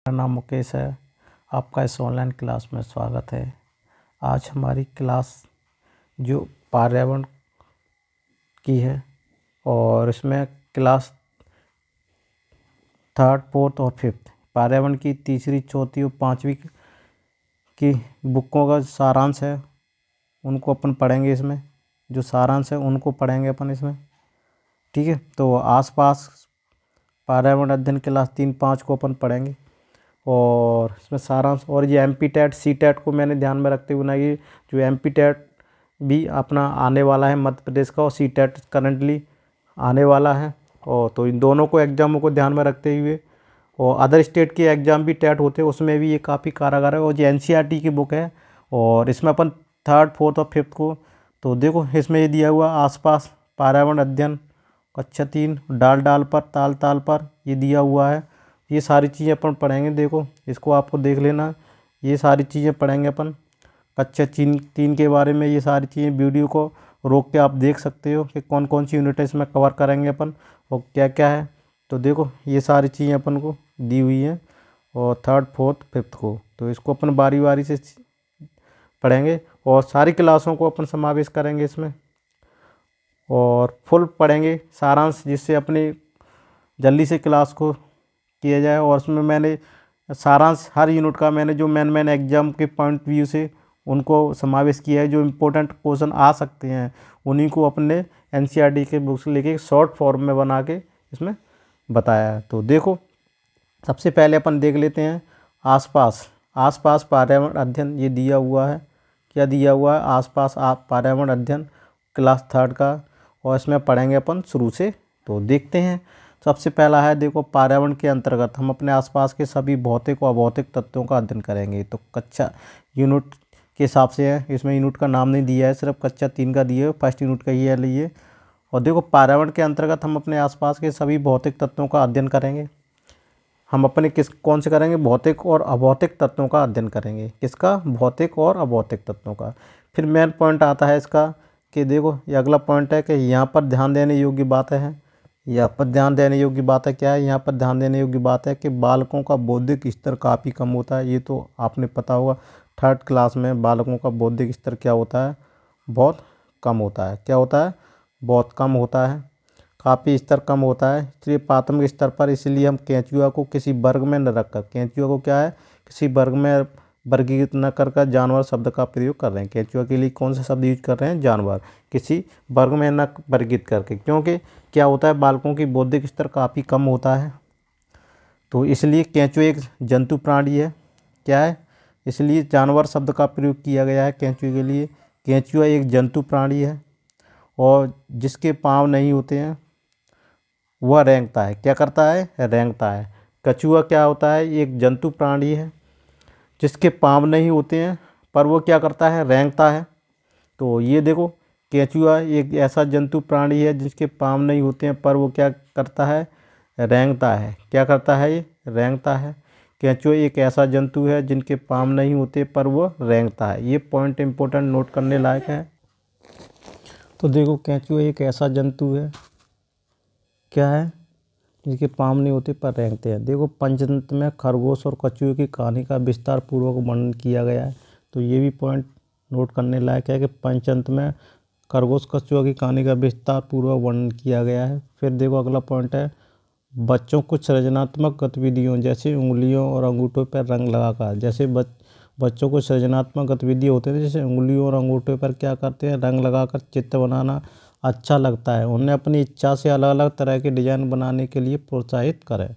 मेरा नाम मुकेश है। आपका इस ऑनलाइन क्लास में स्वागत है। आज हमारी क्लास जो पर्यावरण की है और इसमें क्लास थर्ड, फोर्थ और फिफ्थ पर्यावरण की तीसरी, चौथी और पाँचवीं की बुकों का सारांश है, उनको अपन पढ़ेंगे। इसमें जो सारांश है उनको पढ़ेंगे अपन इसमें, ठीक है। तो आसपास पर्यावरण अध्ययन क्लास 3, 5 को अपन पढ़ेंगे और इसमें सारांश। और ये एमपी-टेट, सी-टेट को मैंने ध्यान में रखते हुए ना, ये जो एमपी-टेट भी अपना आने वाला है मध्य प्रदेश का और सी-टेट करंटली आने वाला है, और तो इन दोनों को एग्जामों को ध्यान में रखते हुए, और अदर स्टेट के एग्ज़ाम भी टेट होते हैं, उसमें भी ये काफ़ी कारगर है। और ये एनसीईआरटी की बुक है और इसमें अपन थर्ड, फोर्थ और फिफ्थ को, तो देखो इसमें ये दिया हुआ आसपास पर्यावरण अध्ययन कक्षा 3 डाल डाल पर, ताल ताल पर, ये दिया हुआ है। ये सारी चीज़ें अपन पढ़ेंगे। देखो इसको आपको देख लेना, ये सारी चीज़ें पढ़ेंगे अपन कक्षा 3 के बारे में। ये सारी चीज़ें वीडियो को रोक के आप देख सकते हो कि कौन कौन सी यूनिट इसमें कवर करेंगे अपन और क्या क्या है। तो देखो ये सारी चीज़ें अपन को दी हुई हैं और थर्ड, फोर्थ, फिफ्थ को, तो इसको अपन बारी बारी से पढ़ेंगे और सारी क्लासों को अपन समावेश करेंगे इसमें और फुल पढ़ेंगे सारांश, जिससे अपनी जल्दी से क्लास को किया जाए। और उसमें मैंने सारांश हर यूनिट का मैंने जो मेन एग्जाम के पॉइंट व्यू से उनको समावेश किया है। जो इम्पोर्टेंट क्वेश्चन आ सकते हैं उन्हीं को अपने एनसीईआरटी के बुक से लेके शॉर्ट फॉर्म में बना के इसमें बताया है। तो देखो सबसे पहले अपन देख लेते हैं आसपास पर्यावरण अध्ययन। ये दिया हुआ है, क्या दिया हुआ है, आसपास पर्यावरण अध्ययन क्लास थर्ड का, और इसमें पढ़ेंगे अपन शुरू से। तो देखते हैं। सबसे पहला है, देखो पर्यावरण के अंतर्गत हम अपने आसपास के सभी भौतिक और अभौतिक तत्वों का अध्ययन करेंगे। तो कक्षा यूनिट के हिसाब से है, इसमें यूनिट का नाम नहीं दिया है, सिर्फ कक्षा 3 का दिया है, फर्स्ट यूनिट का ये है लिए। और देखो पर्यावरण के अंतर्गत हम अपने आसपास के सभी भौतिक तत्वों का अध्ययन करेंगे। हम अपने कौन से करेंगे, भौतिक और अभौतिक तत्वों का अध्ययन करेंगे। किसका, भौतिक और अभौतिक तत्वों का। फिर मेन पॉइंट आता है इसका कि देखो ये अगला पॉइंट है कि यहाँ पर ध्यान देने योग्य बातें हैं। यहाँ पर ध्यान देने योग्य बात है, क्या है, यहाँ पर ध्यान देने योग्य बात है कि बालकों का बौद्धिक स्तर काफ़ी कम होता है। ये तो आपने पता होगा, थर्ड क्लास में बालकों का बौद्धिक स्तर क्या होता है, बहुत कम होता है। क्या होता है, बहुत कम होता है, काफ़ी स्तर कम होता है। इसलिए प्राथमिक स्तर पर, इसलिए हम केंचुआ को किसी वर्ग में न रखकर, केंचुआ को क्या है, किसी वर्ग में वर्गीकृत न कर जानवर शब्द का प्रयोग कर रहे हैं। केंचुआ के लिए कौन सा शब्द यूज कर रहे हैं, जानवर, किसी वर्ग में न वर्गीकृत करके, क्योंकि क्या होता है, बालकों की बौद्धिक स्तर काफ़ी कम होता है। तो इसलिए केंचुआ एक जंतु प्राणी है, क्या है, इसलिए जानवर शब्द का प्रयोग किया गया है केंचुए के लिए। केंचुआ एक जंतु प्राणी है और जिसके पाँव नहीं होते हैं वह रेंगता है। क्या करता है, रेंगता है। कछुआ क्या होता है, एक जंतु प्राणी है जिसके पाँव नहीं होते हैं पर वो क्या करता है, रेंगता है। तो ये देखो केंचुआ एक ऐसा जंतु प्राणी है जिसके पाँव नहीं होते हैं पर वो क्या करता है, रेंगता है। क्या करता है, ये रेंगता है। केंचुआ एक ऐसा जंतु है जिनके पाँव नहीं होते पर वो रेंगता है। ये पॉइंट इंपॉर्टेंट नोट करने लायक है। तो देखो केंचुआ एक ऐसा जंतु है, क्या है, जिनके पाँव नहीं होते पर रेंगते हैं। देखो पंचतंत्र में खरगोश और कछुए की कहानी का विस्तार पूर्वक वर्णन किया गया है। तो ये भी पॉइंट नोट करने लायक है कि पंचतंत्र में खरगोश कछुआ की कहानी का विस्तार पूर्वक वर्णन किया गया है। फिर देखो अगला पॉइंट है, बच्चों को सृजनात्मक गतिविधियों जैसे उंगलियों और अंगूठों पर रंग लगाकर, जैसे बच्चों को सृजनात्मक गतिविधि होते हैं, जैसे उंगलियों और अंगूठों पर क्या करते हैं, रंग लगाकर चित्र बनाना अच्छा लगता है। उन्हें अपनी इच्छा से अलग अलग तरह के डिजाइन बनाने के लिए प्रोत्साहित करें।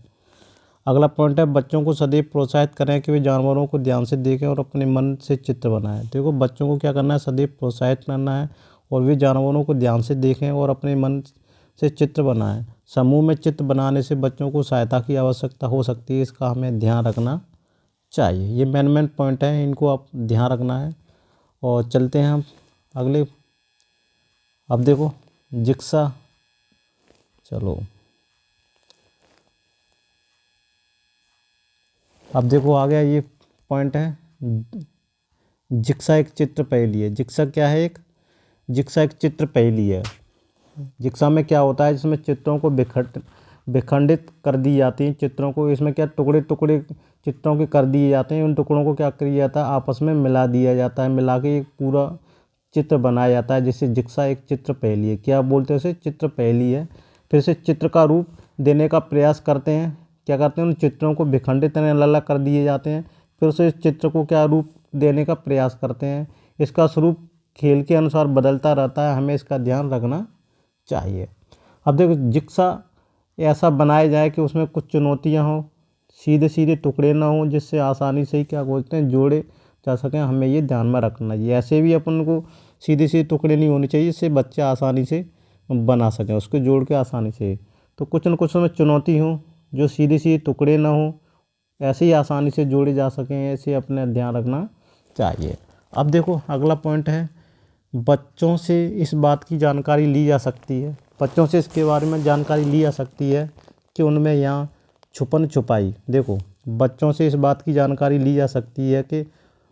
अगला पॉइंट है, बच्चों को सदैव प्रोत्साहित करें कि वे जानवरों को ध्यान से देखें और अपने मन से चित्र बनाएं। देखो बच्चों को क्या करना है, सदैव प्रोत्साहित करना है और वे जानवरों को ध्यान से देखें और अपने मन से चित्र बनाएं। समूह में चित्र बनाने से बच्चों को सहायता की आवश्यकता हो सकती है, इसका हमें ध्यान रखना चाहिए। ये मेन पॉइंट है, इनको आप ध्यान रखना है। और चलते हैं हम अगले। अब देखो जिक्सा, चलो अब देखो आ गया ये पॉइंट है, जिक्सा एक चित्र पहेली है। जिक्सा क्या है, जिक्सा एक चित्र पहेली है। जिक्सा में क्या होता है, जिसमें चित्रों को विखंडित कर दी जाती हैं चित्रों को। इसमें क्या टुकड़े टुकड़े चित्रों के कर दिए जाते हैं। उन टुकड़ों को क्या किया जाता है, आपस में मिला दिया जाता है, मिला के एक पूरा चित्र बनाया जाता है, जिससे जिक्सा एक चित्र पहेली है। क्या बोलते हैं उसे, चित्र पहेली है। फिर से चित्र का रूप देने का प्रयास करते हैं। क्या करते हैं, उन चित्रों को विखंडित अलग अलग कर दिए जाते हैं। फिर उसे इस चित्र को क्या रूप देने का प्रयास करते हैं। इसका स्वरूप खेल के अनुसार बदलता रहता है, हमें इसका ध्यान रखना चाहिए। अब देखो, जिक्सा ऐसा बनाया जाए कि उसमें कुछ चुनौतियाँ हों, सीधे सीधे टुकड़े ना हों, जिससे आसानी से ही क्या बोलते हैं जोड़े जा सकें। हमें ये ध्यान में रखना चाहिए। ऐसे भी अपन को सीधे सीधे टुकड़े नहीं होने चाहिए, जिससे बच्चे आसानी से बना सकें, उसको जोड़ के आसानी से। तो कुछ न कुछ उसमें चुनौती हो, जो सीधे सीधे टुकड़े ना हो, ऐसे ही आसानी से जोड़े जा सकें, ऐसे अपने ध्यान रखना चाहिए। अब देखो अगला पॉइंट है, बच्चों से इस बात की जानकारी ली जा सकती है। बच्चों से इसके बारे में जानकारी ली जा सकती है कि उनमें यहाँ छुपन छुपाई, देखो बच्चों से इस बात की जानकारी ली जा सकती है कि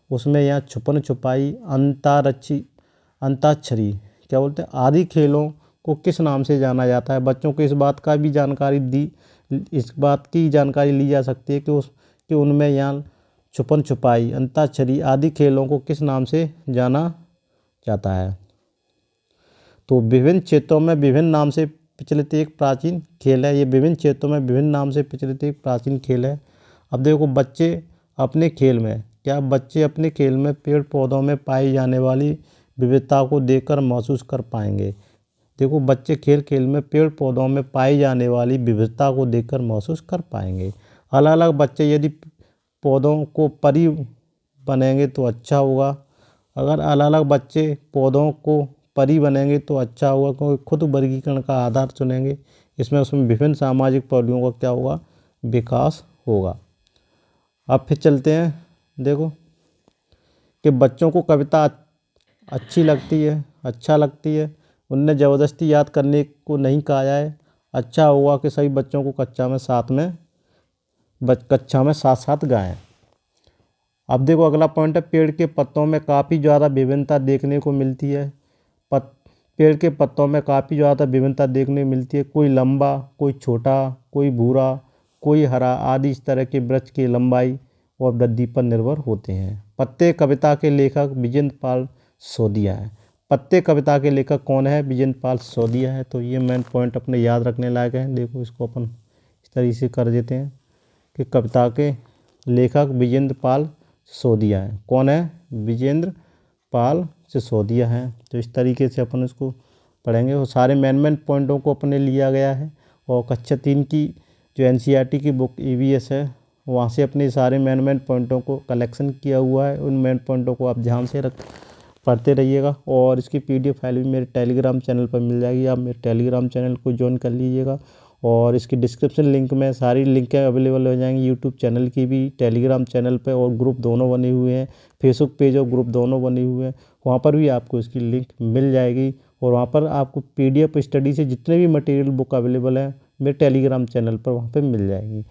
उसमें यहाँ छुपन छुपाई, अंताक्षरी क्या बोलते हैं आदि खेलों को किस नाम से जाना जाता है। बच्चों को इस बात का भी इस बात की जानकारी ली जा सकती है कि उनमें यहाँ छुपन छुपाई, अंताक्षरी आदि खेलों को किस नाम से जाना जाता है। तो विभिन्न क्षेत्रों में विभिन्न नाम से प्रचलित एक प्राचीन खेल है। ये विभिन्न क्षेत्रों में विभिन्न नाम से प्रचलित एक प्राचीन खेल है। अब देखो, बच्चे अपने खेल में पेड़ पौधों में पाई जाने वाली विविधता को देखकर महसूस कर पाएंगे। देखो, बच्चे खेल में पेड़ पौधों में पाई जाने वाली विविधता को देखकर महसूस कर पाएंगे। अलग अलग बच्चे यदि पौधों को परी बनेंगे तो अच्छा होगा। अगर अलग अलग बच्चे पौधों को परी बनेंगे तो अच्छा होगा, क्योंकि खुद वर्गीकरण का आधार चुनेंगे। उसमें विभिन्न सामाजिक पहलुओं का क्या होगा, विकास होगा। अब फिर चलते हैं, देखो कि बच्चों को कविता अच्छा लगती है, उनने ज़बरदस्ती याद करने को नहीं कहा जाए। अच्छा होगा कि सभी बच्चों को कक्षा में साथ साथ गाएं। अब देखो अगला पॉइंट है, पेड़ के पत्तों में काफ़ी ज़्यादा विभिन्नता देखने को मिलती है। पेड़ के पत्तों में काफ़ी ज़्यादा विभिन्नता देखने को मिलती है। कोई लंबा, कोई छोटा, कोई भूरा, कोई हरा आदि इस तरह के वृक्ष की लंबाई और वृद्धि पर निर्भर होते हैं। पत्ते कविता के लेखक विजेंद्र पाल सोदिया है। पत्ते कविता के लेखक कौन है, विजेंद्र पाल सोदिया है। तो ये मेन पॉइंट अपने याद रखने लायक है। देखो इसको अपन इस तरीके से कर देते हैं कि कविता के लेखक विजेंद्र पाल सिसोदिया है। कौन है, विजेंद्र पाल सिसोदिया है। तो इस तरीके से अपन इसको पढ़ेंगे और सारे मेन पॉइंटों को अपने लिया गया है। और कक्षा 3 की जो NCERT की बुक EVS है, वहाँ से अपने सारे मेन पॉइंटों को कलेक्शन किया हुआ है। उन मेन पॉइंटों को आप ध्यान से पढ़ते रहिएगा। और इसकी PDF फाइल भी मेरे टेलीग्राम चैनल पर मिल जाएगी, आप मेरे टेलीग्राम चैनल को ज्वाइन कर लीजिएगा। और इसकी डिस्क्रिप्शन लिंक में सारी लिंकें अवेलेबल हो जाएंगी, यूट्यूब चैनल की भी, टेलीग्राम चैनल पे, और ग्रुप दोनों बने हुए हैं, फेसबुक पेज और ग्रुप दोनों बने हुए हैं, वहाँ पर भी आपको इसकी लिंक मिल जाएगी। और वहाँ पर आपको PDF स्टडी से जितने भी मटेरियल बुक अवेलेबल हैं मेरे टेलीग्राम चैनल पर वहाँ पर मिल जाएंगी।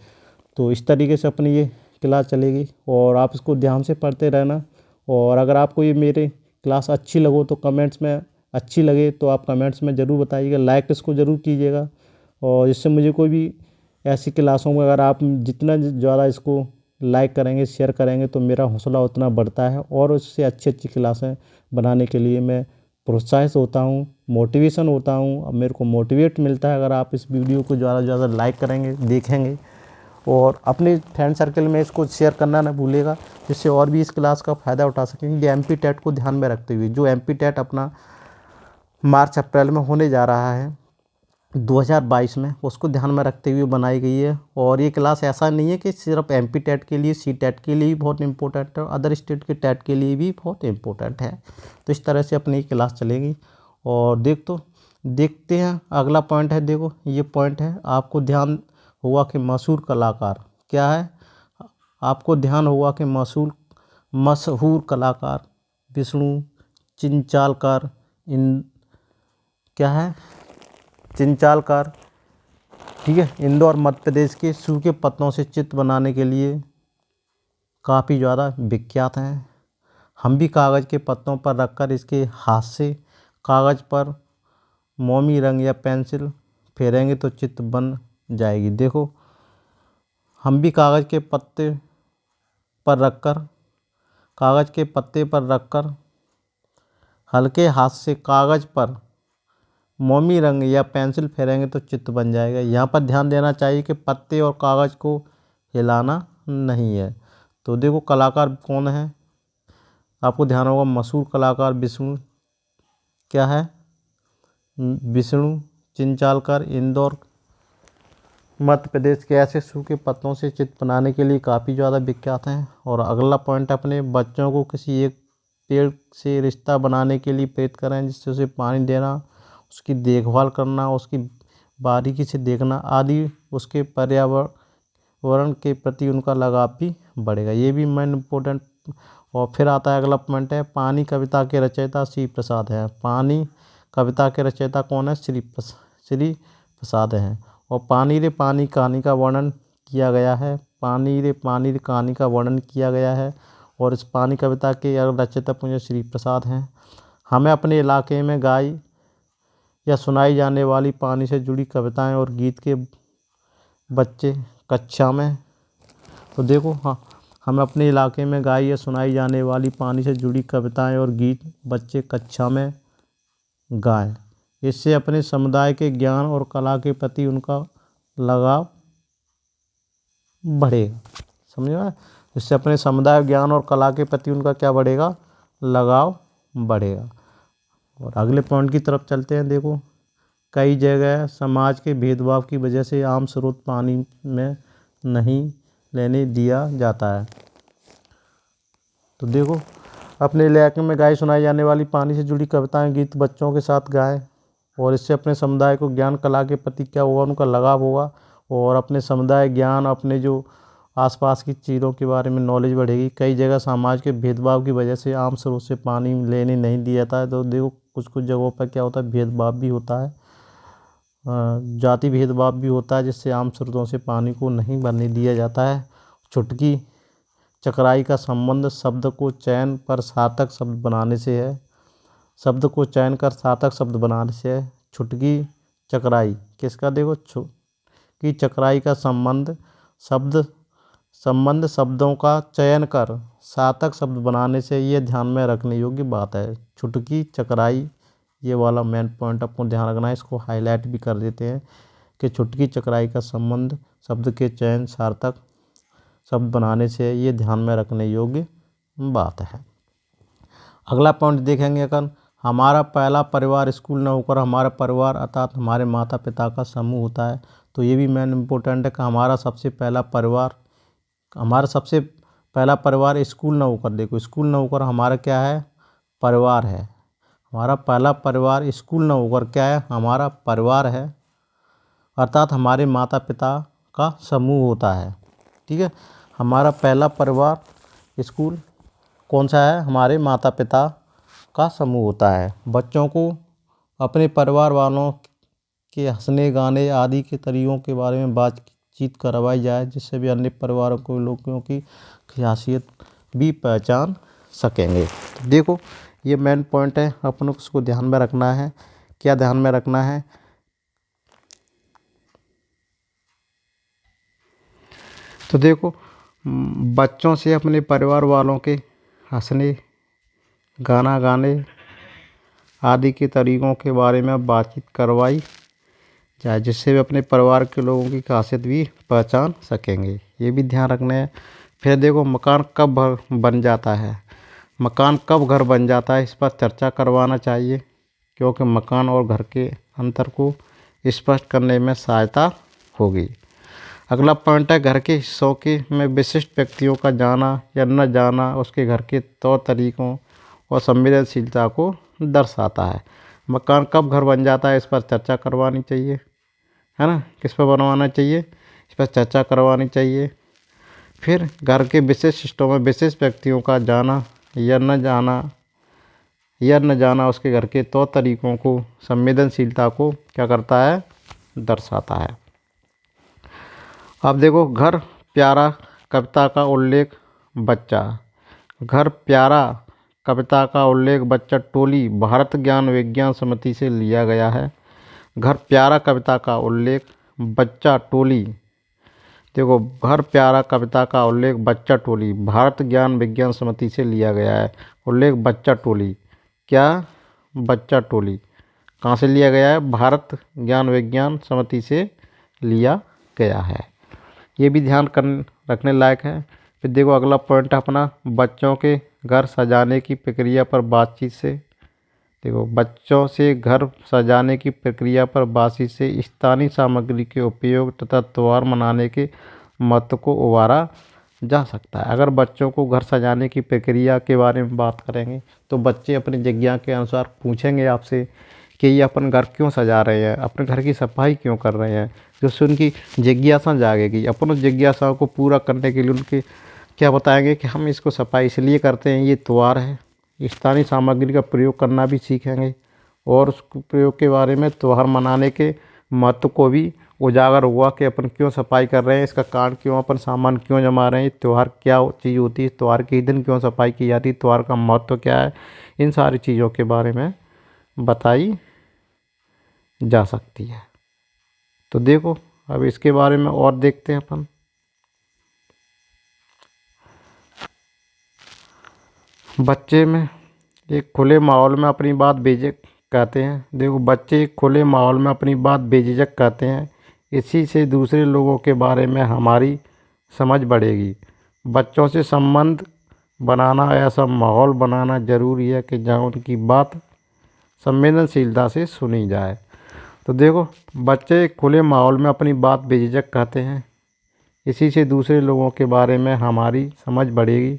तो इस तरीके से अपनी ये क्लास चलेगी और आप इसको ध्यान से पढ़ते रहना। और अगर आपको ये मेरे क्लास अच्छी लगो तो कमेंट्स में, अच्छी लगे तो आप कमेंट्स में ज़रूर बताइएगा, लाइक इसको ज़रूर कीजिएगा। और इससे मुझे कोई भी ऐसी क्लासों में अगर आप जितना ज़्यादा इसको लाइक करेंगे, शेयर करेंगे, तो मेरा हौसला उतना बढ़ता है और उससे अच्छी अच्छी क्लासें बनाने के लिए मैं प्रोत्साहित होता हूँ, मोटिवेशन होता हूँ। अब मेरे को मोटिवेट मिलता है अगर आप इस वीडियो को ज़्यादा से ज़्यादा लाइक करेंगे, देखेंगे और अपने फ्रेंड सर्कल में इसको शेयर करना ना भूलेगा, जिससे और भी इस क्लास का फ़ायदा उठा सकेंगे। ये MP टेट को ध्यान में रखते हुए, जो MP टेट अपना मार्च अप्रैल में होने जा रहा है 2022 में, उसको ध्यान में रखते हुए बनाई गई है। और ये क्लास ऐसा नहीं है कि सिर्फ MP टेट के लिए, C टेट के लिए भी बहुत इंपॉर्टेंट है, अदर स्टेट के टेट के लिए भी बहुत इंपॉर्टेंट है। तो इस तरह से अपनी क्लास चलेगी। और देखते हैं अगला पॉइंट है। देखो ये पॉइंट है, आपको ध्यान होगा कि मशहूर कलाकार क्या है, आपको ध्यान होगा कि मशहूर कलाकार विष्णु चिंचालकर क्या है, चिंचालकर, ठीक है, इंदौर मध्य प्रदेश के सूखे पत्तों से चित्र बनाने के लिए काफ़ी ज़्यादा विख्यात हैं। हम भी कागज़ के पत्तों पर रखकर इसके हाथ से कागज़ पर मोमी रंग या पेंसिल फेरेंगे तो चित्र बन जाएगी। देखो, हम भी कागज़ के पत्ते पर रखकर हल्के हाथ से कागज़ पर मोमी रंग या पेंसिल फेरेंगे तो चित्र बन जाएगा। यहाँ पर ध्यान देना चाहिए कि पत्ते और कागज़ को हिलाना नहीं है। तो देखो, कलाकार कौन है, आपको ध्यान होगा, मशहूर कलाकार विष्णु क्या है, विष्णु चिंचालकर, इंदौर मध्य प्रदेश के ऐसे सूखे पत्तों से चित्र बनाने के लिए काफ़ी ज़्यादा विख्यात हैं। और अगला पॉइंट, अपने बच्चों को किसी एक पेड़ से रिश्ता बनाने के लिए प्रेरित करें, जिससे उसे पानी देना, उसकी देखभाल करना, उसकी बारीकी से देखना आदि, उसके पर्यावरण के प्रति उनका लगाव भी बढ़ेगा। ये भी मेन इम्पोर्टेंट। और फिर आता है अगला पॉइंट है, पानी कविता के रचयिता श्री प्रसाद हैं। पानी कविता के रचयिता कौन है, श्री प्रसाद हैं। और पानी रे पानी कहानी का वर्णन किया गया है। पानी रे कहानी का वर्णन किया गया है। और इस पानी कविता के रचयिता मुझे श्री प्रसाद हैं। हमें अपने इलाके में गाई या सुनाई जाने वाली पानी से जुड़ी कविताएं और गीत के बच्चे कक्षा में, तो देखो, हाँ, हमें अपने इलाके में गाई या सुनाई जाने वाली पानी से जुड़ी कविताएं और गीत बच्चे कक्षा में गाएं। इससे अपने समुदाय के ज्ञान और कला के प्रति उनका लगाव बढ़ेगा। समझ में? इससे अपने समुदाय, ज्ञान और कला के प्रति उनका क्या बढ़ेगा, लगाव बढ़ेगा। और अगले पॉइंट की तरफ चलते हैं। देखो, कई जगह समाज के भेदभाव की वजह से आम स्रोत पानी में नहीं लेने दिया जाता है। तो देखो, अपने इलाके में गाई सुनाई जाने वाली पानी से जुड़ी कविताएं, गीत बच्चों के साथ गाएं। और इससे अपने समुदाय को ज्ञान, कला के प्रति क्या होगा, उनका लगाव होगा। और अपने समुदाय, ज्ञान, अपने जो आसपास की चीज़ों के बारे में नॉलेज बढ़ेगी। कई जगह समाज के भेदभाव की वजह से आम स्रोत से पानी लेने नहीं दिया जाता है। तो देखो, कुछ जगहों पर क्या होता है, भेदभाव भी होता है, जाति भेदभाव भी होता है, जिससे आम स्रोतों से पानी को नहीं भरने दिया जाता है। चुटकी चकराई का संबंध शब्द को चयन कर सार्थक शब्द बनाने से है। छुटकी चकराई किसका, देखो, छुटकी चकराई का संबंध शब्दों का चयन कर सार्थक शब्द बनाने से, ये ध्यान में रखने योग्य बात है। छुटकी चकराई, ये वाला मेन पॉइंट आपको ध्यान रखना है। इसको हाईलाइट भी कर देते हैं कि छुटकी चकराई का संबंध शब्द के चयन सार्थक शब्द बनाने से, ये ध्यान में रखने योग्य बात है। अगला पॉइंट देखेंगे अपन, हमारा पहला परिवार स्कूल न होकर हमारा परिवार अर्थात हमारे माता पिता का समूह होता है। तो ये भी मेन इम्पोर्टेंट है कि हमारा सबसे पहला परिवार स्कूल न होकर, देखो, स्कूल न होकर हमारा क्या है, परिवार है। हमारा पहला परिवार स्कूल न होकर क्या है, हमारा परिवार है, अर्थात हमारे माता पिता का समूह होता है। ठीक है, हमारा पहला परिवार स्कूल कौन सा है, हमारे माता पिता का समूह होता है। बच्चों को अपने परिवार वालों के हंसने, गाने आदि के तरीकों के बारे में बातचीत करवाई जाए, जिससे भी अन्य परिवारों को लोगों की खासियत भी पहचान सकेंगे। तो देखो, ये मेन पॉइंट है, अपन को उसको ध्यान में रखना है। क्या ध्यान में रखना है, तो देखो, बच्चों से अपने परिवार वालों के हंसने, गाना गाने आदि के तरीकों के बारे में बातचीत करवाई जाए, जिससे वे अपने परिवार के लोगों की खासियत भी पहचान सकेंगे। ये भी ध्यान रखना है। फिर देखो, मकान कब बन जाता है, घर बन जाता है, इस पर चर्चा करवाना चाहिए, क्योंकि मकान और घर के अंतर को स्पष्ट करने में सहायता होगी। अगला पॉइंट है, घर के हिस्सों में विशिष्ट व्यक्तियों का जाना या न जाना उसके घर के तौर तरीकों और संवेदनशीलता को दर्शाता है। मकान कब घर बन जाता है, इस पर चर्चा करवानी चाहिए, है ना। किस पर बनवाना चाहिए, इस पर चर्चा करवानी चाहिए। फिर घर के विशेष हिस्सों में विशेष व्यक्तियों का जाना या न जाना उसके घर के तौर तरीकों को, संवेदनशीलता को क्या करता है, दर्शाता है। अब देखो, घर प्यारा कविता का उल्लेख बच्चा टोली भारत ज्ञान विज्ञान समिति से लिया गया है। घर प्यारा कविता का उल्लेख बच्चा टोली। देखो, हर प्यारा कविता का उल्लेख बच्चा टोली भारत ज्ञान विज्ञान समिति से लिया गया है। उल्लेख बच्चा टोली, क्या? बच्चा टोली कहाँ से लिया गया है? भारत ज्ञान विज्ञान समिति से लिया गया है। ये भी ध्यान रखने लायक है। फिर देखो अगला पॉइंट है अपना, बच्चों के घर सजाने की प्रक्रिया पर बातचीत से। देखो, बच्चों से घर सजाने की प्रक्रिया पर बातचीत से स्थानीय सामग्री के उपयोग तथा त्यौहार मनाने के महत्व को उभारा जा सकता है। अगर बच्चों को घर सजाने की प्रक्रिया के बारे में बात करेंगे तो बच्चे अपनी जिज्ञासा के अनुसार पूछेंगे आपसे कि ये अपन घर क्यों सजा रहे हैं, अपने घर की सफाई क्यों कर रहे हैं, जिससे उनकी जिज्ञासा जागेगी। अपन उस जिज्ञासा को पूरा करने के लिए उनके क्या बताएंगे कि हम इसको सफाई इसलिए करते हैं, ये त्यौहार है। स्थानीय सामग्री का प्रयोग करना भी सीखेंगे और उस प्रयोग के बारे में त्यौहार मनाने के महत्व को भी उजागर हुआ कि अपन क्यों सफाई कर रहे हैं, इसका कारण क्यों, अपन सामान क्यों जमा रहे हैं, त्यौहार क्या चीज़ होती है, त्यौहार के दिन क्यों सफाई की जाती है, त्यौहार का महत्व क्या है, इन सारी चीज़ों के बारे में बताई जा सकती है। तो देखो अब इसके बारे में और देखते हैं अपन। बच्चे में एक खुले माहौल में अपनी बात बेझिझक कहते हैं। देखो, बच्चे एक खुले माहौल में अपनी बात बेझिझक कहते हैं। इसी से दूसरे लोगों के बारे में हमारी समझ बढ़ेगी। बच्चों से संबंध बनाना, ऐसा माहौल बनाना ज़रूरी है कि जहाँ उनकी बात संवेदनशीलता से सुनी जाए। तो देखो, बच्चे एक खुले माहौल में अपनी बात बेझिझक कहते हैं। इसी से दूसरे लोगों के बारे में हमारी समझ बढ़ेगी।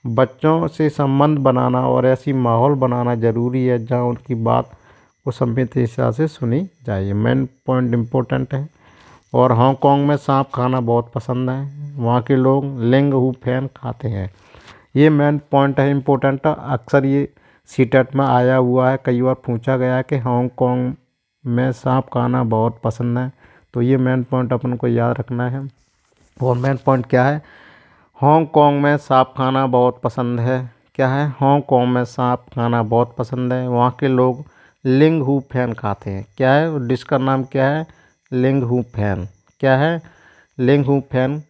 बच्चों से संबंध बनाना और ऐसी माहौल बनाना ज़रूरी है जहाँ उनकी बात को संवेदनशीलता से सुनी जाए। ये मेन पॉइंट इम्पोर्टेंट है। और हांगकांग में सांप खाना बहुत पसंद है। वहाँ के लोग लिंग हू फैन खाते हैं। ये मेन पॉइंट है, इम्पोर्टेंट है। अक्सर ये सीटेट में आया हुआ है, कई बार पूछा गया है कि हांगकांग में सांप खाना बहुत पसंद है। तो ये मेन पॉइंट अपन को याद रखना है। और मेन पॉइंट क्या है? हांगकांग में सांप खाना बहुत पसंद है। क्या है? हांगकांग में सांप खाना बहुत पसंद है। वहाँ के लोग लिंग हू फैन खाते हैं। क्या है? डिश का नाम क्या है? लिंग हू फैन। क्या है? लिंग हू फैन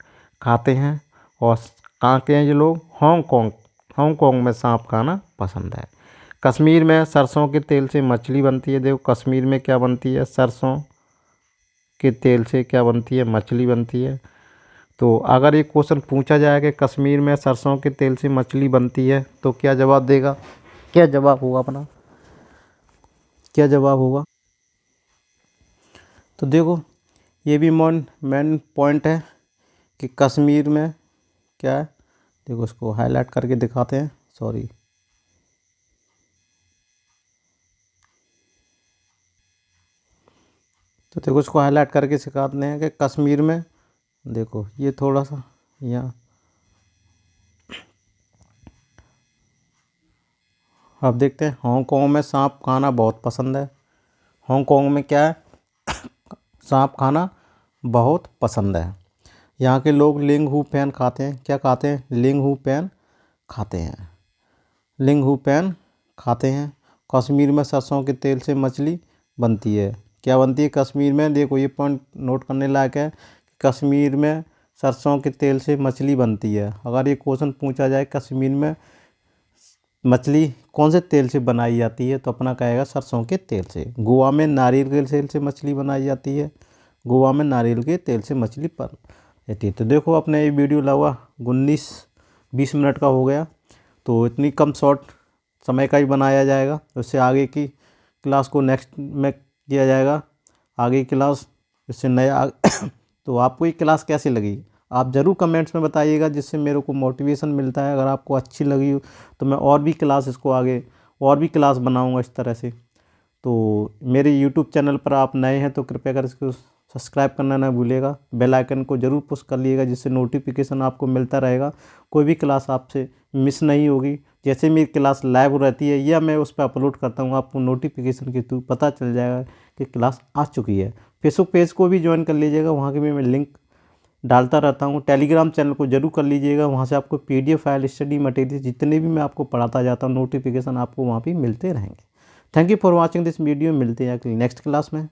खाते हैं। और कहाँ के हैं ये लोग? हांगकांग। हांगकांग में सांप खाना पसंद है। कश्मीर में सरसों के तेल से मछली बनती है। देखो, कश्मीर में क्या बनती है? सरसों के तेल से क्या बनती है? मछली बनती है। तो अगर ये क्वेश्चन पूछा जाए कि कश्मीर में सरसों के तेल से मछली बनती है तो क्या जवाब देगा? क्या जवाब होगा अपना? क्या जवाब होगा? तो देखो, ये भी मेन पॉइंट है कि कश्मीर में क्या है। देखो, इसको हाईलाइट करके दिखाते हैं। सॉरी, तो देखो इसको हाईलाइट करके सिखाते हैं कि कश्मीर में, देखो ये थोड़ा सा यहाँ, अब देखते हैं। हांगकांग में सांप खाना बहुत पसंद है। हांगकांग में क्या है? सांप खाना बहुत पसंद है। यहाँ के लोग लिंग हू पैन खाते हैं। क्या खाते हैं? लिंग हू पैन खाते हैं। लिंग हू पैन खाते हैं। कश्मीर में सरसों के तेल से मछली बनती है। क्या बनती है कश्मीर में? देखो, ये पॉइंट नोट करने लायक है। कश्मीर में सरसों के तेल से मछली बनती है। अगर ये क्वेश्चन पूछा जाए कश्मीर में मछली कौन से तेल से बनाई जाती है, तो अपना कहेगा सरसों के तेल से। गोवा में नारियल के तेल से मछली बनाई जाती है। गोवा में नारियल के तेल से मछली बन जाती है। तो देखो, अपने ये वीडियो लगभग 19-20 मिनट का हो गया। तो इतनी कम शॉर्ट समय का ही बनाया जाएगा। उससे आगे की क्लास को नेक्स्ट में किया जाएगा। आगे की क्लास इससे नया तो आपको ये क्लास कैसी लगी आप ज़रूर कमेंट्स में बताइएगा, जिससे मेरे को मोटिवेशन मिलता है। अगर आपको अच्छी लगी तो मैं और भी क्लास इसको आगे और भी क्लास बनाऊंगा इस तरह से। तो मेरे यूट्यूब चैनल पर आप नए हैं तो कृपया कर इसको सब्सक्राइब करना ना भूलिएगा। बेल आइकन को ज़रूर पुश कर लीजिएगा, जिससे नोटिफिकेशन आपको मिलता रहेगा। कोई भी क्लास आपसे मिस नहीं होगी। जैसे मेरी क्लास लाइव रहती है या मैं उस पर अपलोड करता हूँ, आपको नोटिफिकेशन के थ्रू पता चल जाएगा कि क्लास आ चुकी है। फेसबुक पेज को भी ज्वाइन कर लीजिएगा, वहाँ की भी मैं लिंक डालता रहता हूँ। टेलीग्राम चैनल को जरूर कर लीजिएगा, वहाँ से आपको PDF फाइल, स्टडी मटेरियल जितने भी मैं आपको पढ़ाता जाता हूँ, नोटिफिकेशन आपको वहाँ भी मिलते रहेंगे। Thank you for watching this video. मिलते हैं नेक्स्ट क्लास में।